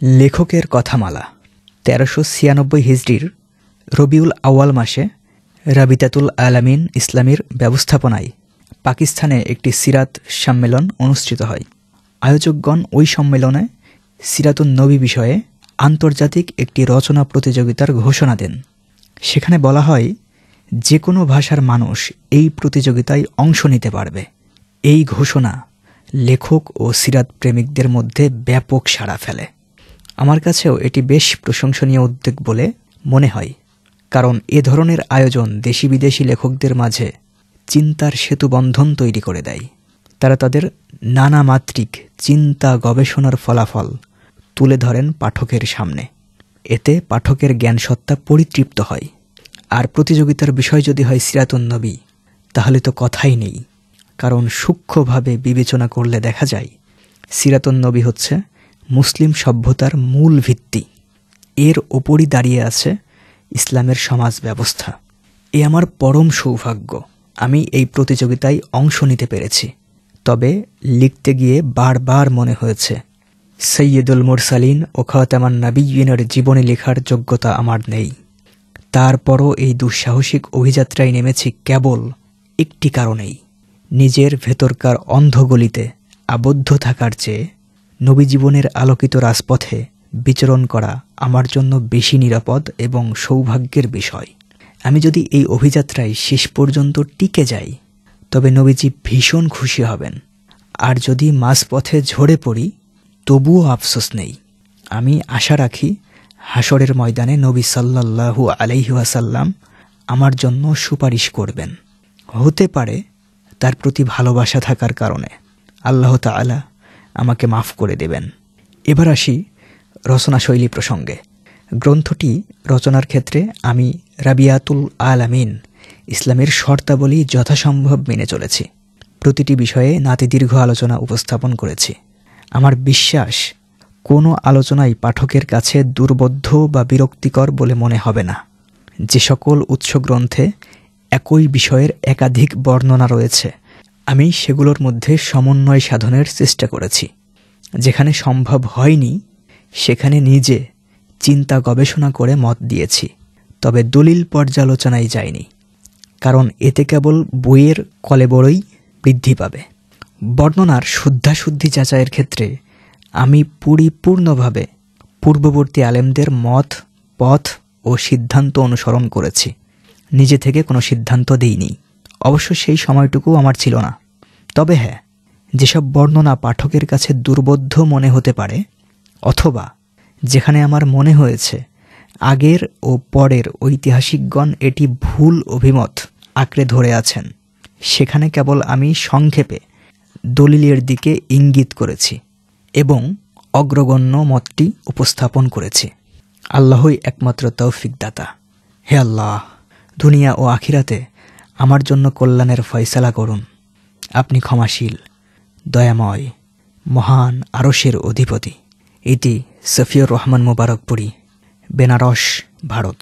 লেখকের কথামালা ১৩৯৬ হিজরির রবিউল আউয়াল মাসে রাবিতাতুল আলামিন ইসলামীর ব্যবস্থাপনায় পাকিস্তানে একটি সিরাত সম্মেলন অনুষ্ঠিত হয়। আয়োজকগণ ওই সম্মেলনে সিরাতুন নবী বিষয়ে আন্তর্জাতিক একটি রচনা প্রতিযোগিতার ঘোষণা দেন। সেখানে বলা হয়, যে কোনো ভাষার মানুষ এই প্রতিযোগিতায় অংশ নিতে পারবে। এই ঘোষণা লেখক ও সিরাত প্রেমিকদের মধ্যে ব্যাপক সাড়া ফেলে। আমার কাছেও এটি বেশ প্রশংসনীয় উদ্যোগ বলে মনে হয়, কারণ এ ধরনের আয়োজন দেশি বিদেশি লেখকদের মাঝে চিন্তার সেতুবন্ধন তৈরি করে দেয়। তারা তাদের নানা মাত্রিক চিন্তা গবেষণার ফলাফল তুলে ধরেন পাঠকের সামনে। এতে পাঠকের জ্ঞানসত্তা পরিতৃপ্ত হয়। আর প্রতিযোগিতার বিষয় যদি হয় সিরাতুন নবী, তাহলে তো কথাই নেই, কারণ সূক্ষ্মভাবে বিবেচনা করলে দেখা যায় সিরাতুন নবী হচ্ছে মুসলিম সভ্যতার মূল ভিত্তি। এর ওপরই দাঁড়িয়ে আছে ইসলামের সমাজ ব্যবস্থা। এ আমার পরম সৌভাগ্য, আমি এই প্রতিযোগিতায় অংশ নিতে পেরেছি। তবে লিখতে গিয়ে বারবার মনে হয়েছে, সৈয়দুল মুরসালিন ও খাতামান নবিয়্যিনের জীবনী লেখার যোগ্যতা আমার নেই। তারপরও এই দুঃসাহসিক অভিযাত্রায় নেমেছি কেবল একটি কারণেই, নিজের ভেতরকার অন্ধগলিতে আবদ্ধ থাকার চেয়ে নবী জীবনের আলোকিত রাজপথে বিচরণ করা আমার জন্য বেশি নিরাপদ এবং সৌভাগ্যের বিষয়। আমি যদি এই অভিযাত্রায় শেষ পর্যন্ত টিকে যাই, তবে নবীজি ভীষণ খুশি হবেন। আর যদি মাঝপথে ঝরে পড়ি, তবুও আফসোস নেই। আমি আশা রাখি হাশরের ময়দানে নবী সাল্লাল্লাহু আলাইহি ওয়াসাল্লাম আমার জন্য সুপারিশ করবেন। হতে পারে তার প্রতি ভালোবাসা থাকার কারণে আল্লাহ তাআলা আমাকে মাফ করে দেবেন। এবার আসি রচনাশৈলী প্রসঙ্গে। গ্রন্থটি রচনার ক্ষেত্রে আমি রাবিয়াতুল আলামিন ইসলামের শর্তাবলী যথাসম্ভব মেনে চলেছি। প্রতিটি বিষয়ে নাতিদীর্ঘ আলোচনা উপস্থাপন করেছি। আমার বিশ্বাস, কোনো আলোচনাই পাঠকের কাছে দুর্বোধ্য বা বিরক্তিকর বলে মনে হবে না। যে সকল উৎস গ্রন্থে একই বিষয়ের একাধিক বর্ণনা রয়েছে, আমি সেগুলোর মধ্যে সমন্বয় সাধনের চেষ্টা করেছি। যেখানে সম্ভব হয়নি, সেখানে নিজে চিন্তা গবেষণা করে মত দিয়েছি। তবে দলিল পর্যালোচনায় যায়নি, কারণ এতে কেবল বইয়ের কলেবরই বৃদ্ধি পাবে। বর্ণনার শুদ্ধাশুদ্ধি যাচাইয়ের ক্ষেত্রে আমি পরিপূর্ণভাবে পূর্ববর্তী আলেমদের মত, পথ ও সিদ্ধান্ত অনুসরণ করেছি। নিজে থেকে কোনো সিদ্ধান্ত দিইনি। অবশ্য সেই সময়টুকু আমার ছিল না। তবে হ্যাঁ, যেসব বর্ণনা পাঠকের কাছে দুর্বোধ্য মনে হতে পারে, অথবা যেখানে আমার মনে হয়েছে আগের ও পরের ঐতিহাসিকগণ এটি ভুল অভিমত আঁকড়ে ধরে আছেন, সেখানে কেবল আমি সংক্ষেপে দলিলের দিকে ইঙ্গিত করেছি এবং অগ্রগণ্য মতটি উপস্থাপন করেছি। আল্লাহই একমাত্র তৌফিক দাতা। হে আল্লাহ, দুনিয়া ও আখিরাতে আমার জন্য কল্যাণের ফয়সালা করুন। আপনি ক্ষমাশীল, দয়াময়, মহান আরশের অধিপতি। ইতি সফিউর রহমান মুবারকপুরী, বেনারস, ভারত।